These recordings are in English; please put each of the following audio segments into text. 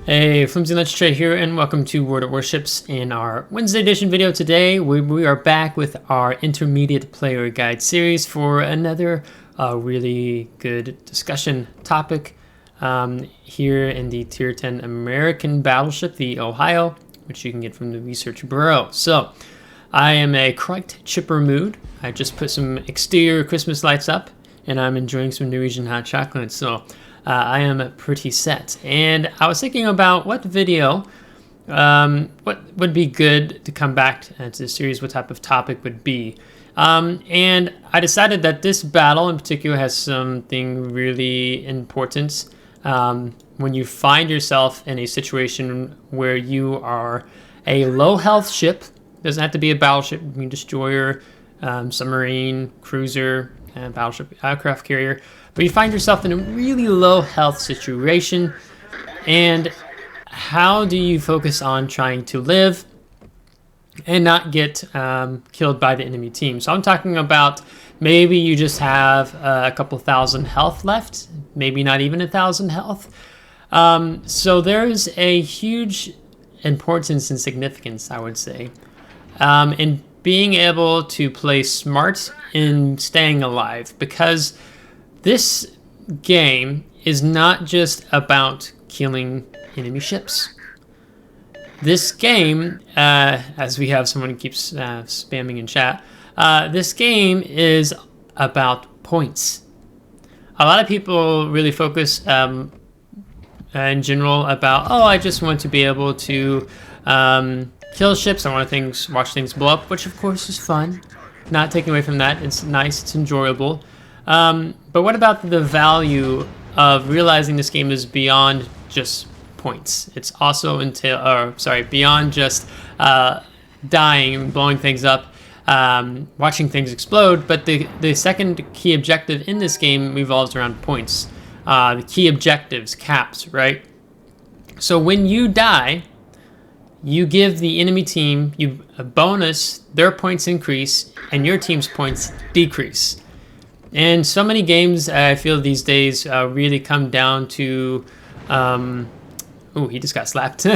Hey, FlimsyLunchTray here, and welcome to World of Warships in our Wednesday edition video. Today, we are back with our Intermediate Player Guide series for another really good discussion topic here in the Tier 10 American battleship, the Ohio, which you can get from the Research Bureau. So, I am a correct chipper mood. I just put some exterior Christmas lights up, and I'm enjoying some Norwegian hot chocolate. So, I am pretty set, and I was thinking about what video, what would be good to come back to the series, what type of topic would be. And I decided that this battle in particular has something really important. When you find yourself in a situation where you are a low health ship, doesn't have to be a battleship, it can be destroyer, submarine, cruiser, battleship, aircraft carrier, but you find yourself in a really low health situation, and how do you focus on trying to live and not get killed by the enemy team? So I'm talking about maybe you just have a couple thousand health left, maybe not even 1,000 health. So there is a huge importance and significance, I would say, in being able to play smart in staying alive, because this game is not just about killing enemy ships. This game, as we have someone who keeps spamming in chat, this game is about points. A lot of people really focus in general about, oh, I just want to be able to kill ships. I want to watch things blow up, which of course is fun. Not taking away from that. It's nice. It's enjoyable. But what about the value of realizing this game is beyond just points? It's also beyond just dying and blowing things up, watching things explode. But the second key objective in this game revolves around points. The key objectives, caps, right? So when you die, you give the enemy team a bonus, their points increase, and your team's points decrease. And so many games, I feel these days, really come down to, he just got slapped.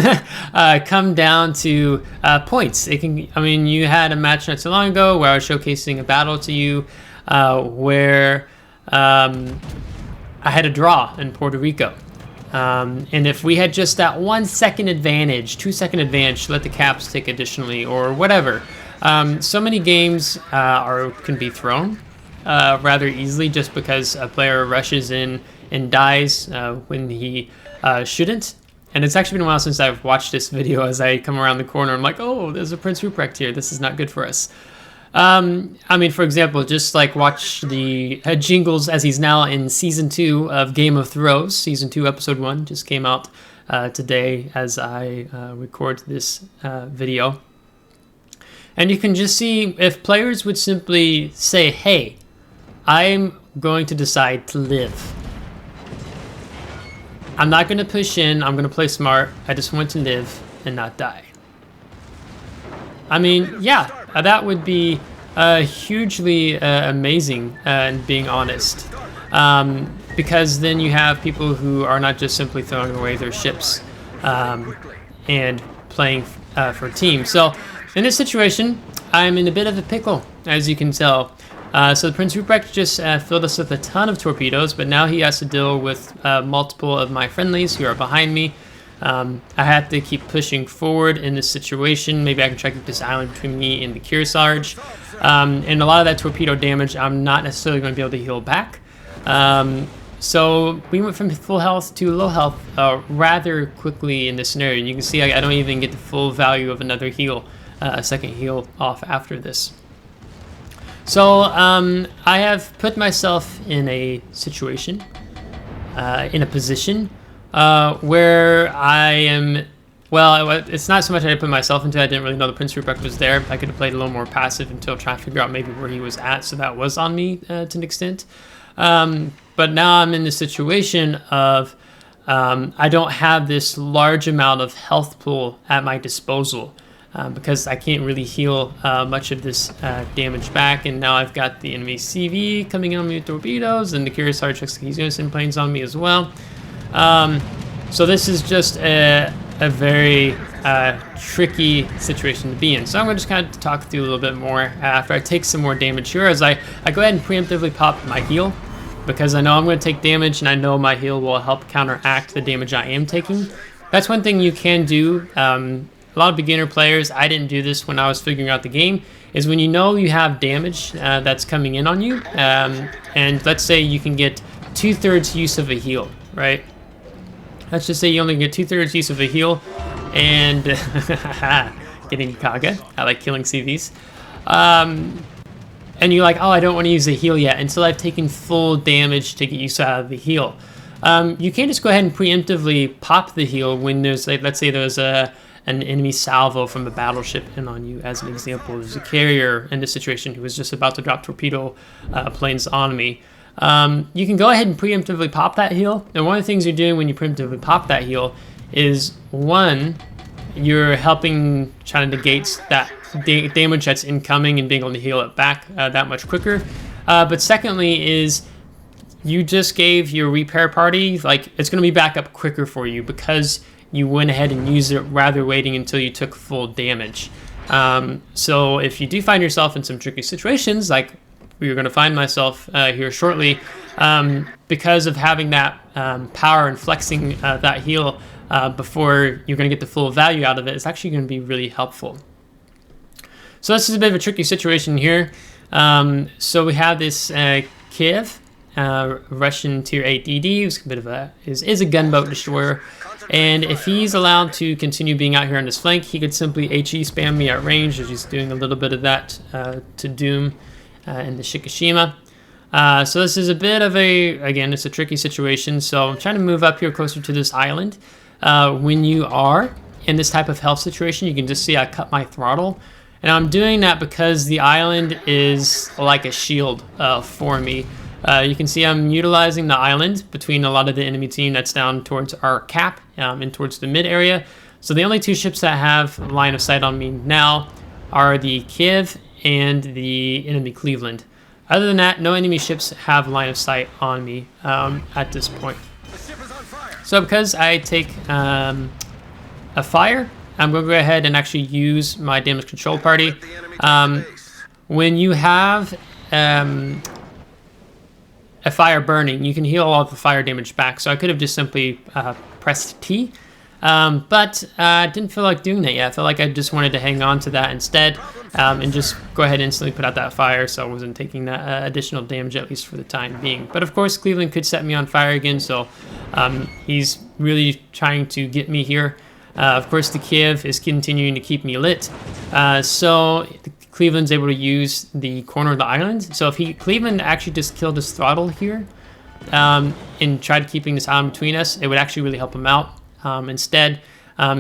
Come down to points. You had a match not so long ago where I was showcasing a battle to you, where I had a draw in Puerto Rico. And if we had just that 1 second advantage, 2 second advantage, let the caps take additionally, or whatever. So many games can be thrown rather easily just because a player rushes in and dies when he shouldn't. And it's actually been a while since I've watched this video. As I come around the corner, I'm like, oh, there's a Prince Ruprecht here. This is not good for us. For example, just like watch the Jingles as he's now in Season 2 of Game of Thrones. Season 2, Episode 1 just came out today as I record this video. And you can just see if players would simply say, hey, I'm going to decide to live. I'm not going to push in. I'm going to play smart. I just want to live and not die. That would be hugely amazing, being honest. Because then you have people who are not just simply throwing away their ships and playing for a team. So in this situation, I'm in a bit of a pickle, as you can tell. So the Prince Ruprecht just filled us with a ton of torpedoes, but now he has to deal with multiple of my friendlies who are behind me. I have to keep pushing forward in this situation. Maybe I can try to get this island between me and the Kearsarge. And a lot of that torpedo damage, I'm not necessarily going to be able to heal back. So we went from full health to low health rather quickly in this scenario. And you can see I don't even get the full value of another heal, a second heal off after this. So I have put myself in a situation, in a position, where I am, it's not so much I put myself into. I didn't really know the Prince Ruprecht was there. I could have played a little more passive until trying to figure out maybe where he was at, so that was on me to an extent. But now I'm in the situation of I don't have this large amount of health pool at my disposal. Because I can't really heal much of this damage back, and now I've got the enemy CV coming on me with torpedoes, and the Kearsarge looks like he's going to send planes on me as well. So this is just a very tricky situation to be in. So I'm going to just kind of talk through a little bit more after I take some more damage here, as I go ahead and preemptively pop my heal, because I know I'm going to take damage and I know my heal will help counteract the damage I am taking. That's one thing you can do. A lot of beginner players, I didn't do this when I was figuring out the game, is when you know you have damage that's coming in on you, and let's say you can get 2/3 use of a heal, right? Let's just say you only get 2/3 use of a heal, and getting Kaga, I like killing CVs, and you're like, oh, I don't want to use a heal yet until I've taken full damage to get use out of the heal. You can just go ahead and preemptively pop the heal when there's, like, let's say there's an enemy salvo from a battleship in on you. As an example, there's a carrier in this situation who was just about to drop torpedo planes on me. You can go ahead and preemptively pop that heal. And one of the things you're doing when you preemptively pop that heal is, one, you're helping trying to negate that damage that's incoming and being able to heal it back that much quicker. But secondly is, you just gave your repair party, like, it's going to be back up quicker for you because you went ahead and used it rather waiting until you took full damage. So if you do find yourself in some tricky situations, like we're going to find myself here shortly, because of having that power and flexing that heal before you're going to get the full value out of it, it's actually going to be really helpful. So this is a bit of a tricky situation here. So we have this Kiev, Russian tier 8 DD, who's a bit of is a gunboat destroyer. And if he's allowed to continue being out here on his flank, he could simply HE spam me at range, as he's doing a little bit of that to Doom in the Shikishima. So this is a bit of again, it's a tricky situation. So I'm trying to move up here closer to this island. When you are in this type of health situation, you can just see I cut my throttle. And I'm doing that because the island is like a shield for me. You can see I'm utilizing the island between a lot of the enemy team that's down towards our cap and towards the mid area. So the only two ships that have line of sight on me now are the Kiev and the enemy Cleveland. Other than that, no enemy ships have line of sight on me at this point. So because I take a fire, I'm going to go ahead and actually use my damage control party. When you have a fire burning, you can heal all of the fire damage back. So I could have just simply pressed T, but I didn't feel like doing that yet. I felt like I just wanted to hang on to that instead and just go ahead and instantly put out that fire, so I wasn't taking that additional damage, at least for the time being. But of course, Cleveland could set me on fire again, so he's really trying to get me here. Of course, the Kiev is continuing to keep me lit, so Cleveland's able to use the corner of the island. So if Cleveland actually just killed his throttle here and tried keeping this island between us, it would actually really help him out. Instead,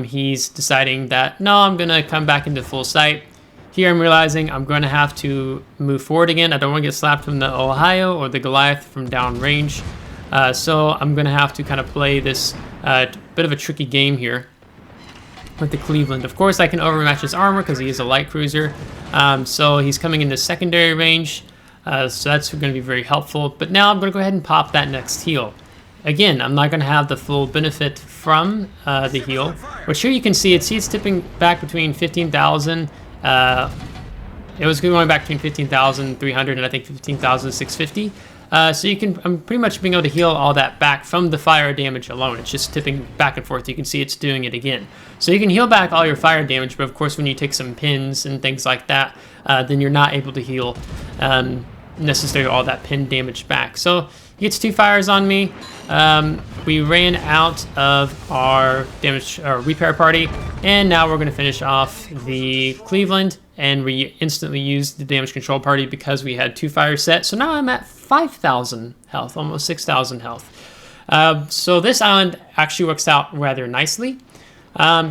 he's deciding that, no, I'm going to come back into full sight. Here I'm realizing I'm going to have to move forward again. I don't want to get slapped from the Ohio or the Goliath from downrange. So I'm going to have to kind of play this bit of a tricky game here with the Cleveland. Of course, I can overmatch his armor because he is a light cruiser. So he's coming into secondary range. So that's going to be very helpful. But now I'm going to go ahead and pop that next heal. Again, I'm not going to have the full benefit from the heal, which here you can see it's tipping back between 15,000. It was going back between 15,300 and I think 15,650. So you can, I'm pretty much being able to heal all that back from the fire damage alone. It's just tipping back and forth. You can see it's doing it again. So you can heal back all your fire damage, but of course when you take some pins and things like that, then you're not able to heal necessarily all that pin damage back. So he gets 2 fires on me. We ran out of our damage repair party, and now we're going to finish off the Cleveland, and we instantly used the damage control party because we had 2 fires set. So now I'm at 5,000 health, almost 6,000 health. So this island actually works out rather nicely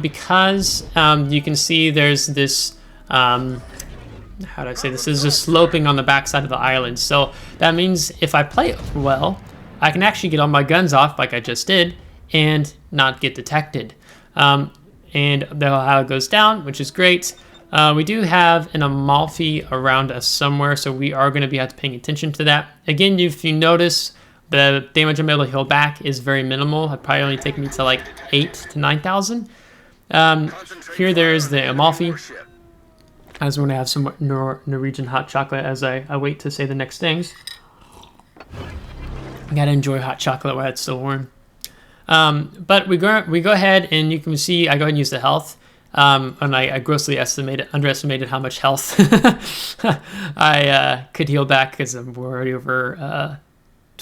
because you can see there's this, how do I say this? Is just sloping on the backside of the island. So that means if I play it well, I can actually get all my guns off like I just did and not get detected. And that's how it goes down, which is great. We do have an Amalfi around us somewhere, so we are going to be paying attention to that. Again, if you notice, the damage I'm able to heal back is very minimal. It probably only take me to like 8 to 9,000. Here there's the Amalfi. I just want to have some Norwegian hot chocolate as I wait to say the next things. I gotta enjoy hot chocolate while it's still warm. But we go ahead and you can see I go ahead and use the health. And I grossly underestimated how much health I could heal back because I'm already over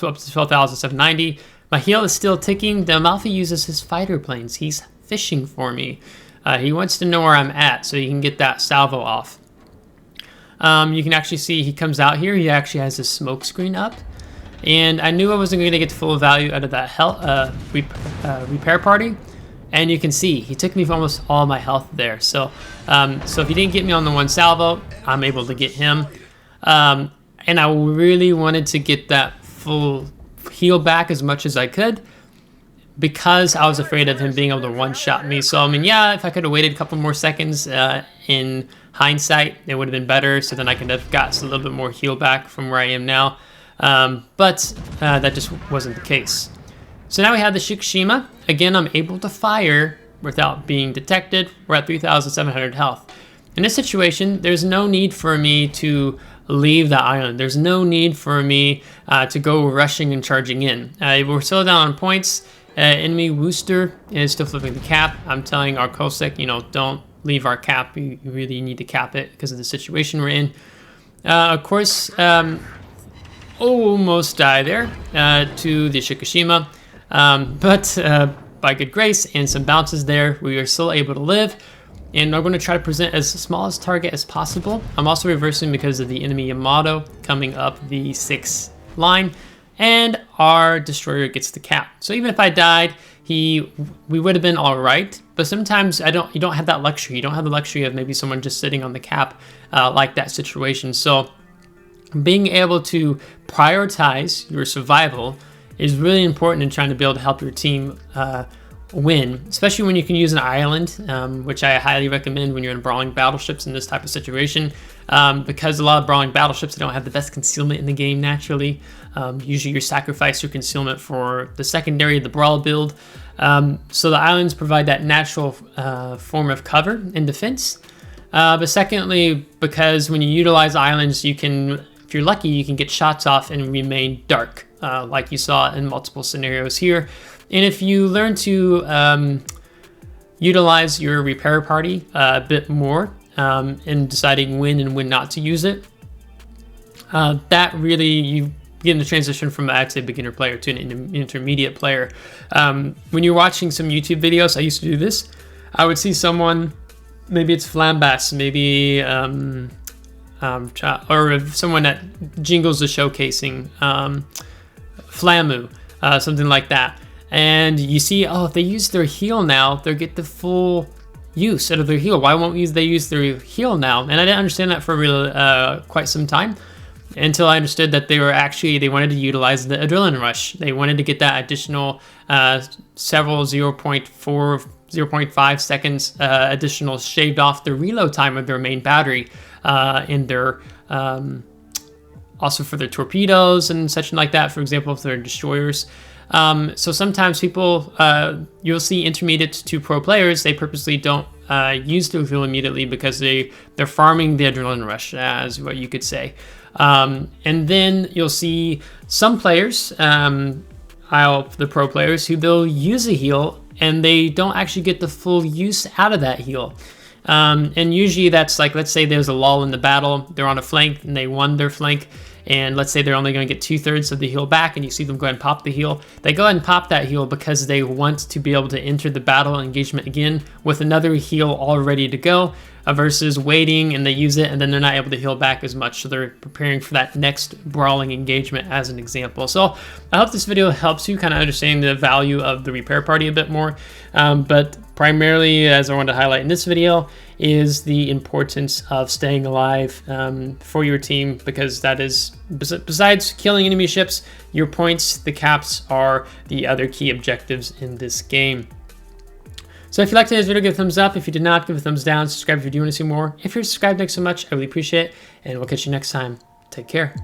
up to 12,790. My heal is still ticking. The Amalfi uses his fighter planes. He's fishing for me. He wants to know where I'm at so he can get that salvo off. You can actually see he comes out here. He actually has his smoke screen up. And I knew I wasn't going to get the full value out of that repair party. And you can see he took me for almost all my health there. So if he didn't get me on the one salvo, I'm able to get him. And I really wanted to get that full heal back as much as I could because I was afraid of him being able to one-shot me. So, I mean, yeah, if I could have waited a couple more seconds in hindsight, it would have been better. So then I could have got a little bit more heal back from where I am now. But that just wasn't the case. So now we have the Shikishima. Again, I'm able to fire without being detected. We're at 3,700 health. In this situation, there's no need for me to leave the island. There's no need for me to go rushing and charging in. We're still down on points. Enemy Wooster is still flipping the cap. I'm telling our Kosek, don't leave our cap. You really need to cap it because of the situation we're in. Of course, almost die there to the Shikishima. But by good grace and some bounces there, we are still able to live. And I'm going to try to present as small as target as possible. I'm also reversing because of the enemy Yamato coming up the 6 line. And our destroyer gets the cap. So even if I died, we would have been all right. But sometimes you don't have that luxury. You don't have the luxury of maybe someone just sitting on the cap like that situation. So being able to prioritize your survival is really important in trying to be able to help your team win, especially when you can use an island, which I highly recommend when you're in brawling battleships in this type of situation, because a lot of brawling battleships, they don't have the best concealment in the game naturally. Usually you sacrifice your concealment for the secondary, the brawl build. So the islands provide that natural form of cover and defense. But secondly, because when you utilize islands, you can, if you're lucky, you can get shots off and remain dark, like you saw in multiple scenarios here. And if you learn to utilize your repair party a bit more in deciding when and when not to use it, that really, you begin the transition from, I'd say, beginner player to an intermediate player. When you're watching some YouTube videos, I used to do this, I would see someone, maybe it's Flambas, maybe or someone that jingles the showcasing, Flamu, something like that. And you see, oh, if they use their heal now, they'll get the full use out of their heal. Why won't they use their heal now? And I didn't understand that for quite some time until I understood that they wanted to utilize the adrenaline rush. They wanted to get that additional several 0.5 seconds additional shaved off the reload time of their main battery in their also for their torpedoes and such like that, for example, if they're destroyers. So sometimes people, you'll see intermediate to pro players, they purposely don't use the fuel immediately because they're farming the adrenaline rush, as what you could say. And then you'll see some players, the pro players, who they'll use a heal and they don't actually get the full use out of that heal. And usually that's like, let's say there's a lull in the battle, they're on a flank and they won their flank, and let's say they're only going to get 2/3 of the heal back, and you see them go ahead and pop the heal. They go ahead and pop that heal because they want to be able to enter the battle engagement again with another heal all ready to go, versus waiting and they use it and then they're not able to heal back as much. So they're preparing for that next brawling engagement, as an example. So I hope this video helps you kind of understand the value of the repair party a bit more. But primarily, as I wanted to highlight in this video, is the importance of staying alive for your team, because that is, besides killing enemy ships, your points, the caps, are the other key objectives in this game. So if you liked today's video, give a thumbs up. If you did not, give a thumbs down. Subscribe if you do want to see more. If you're subscribed, thanks so much. I really appreciate it. And we'll catch you next time. Take care.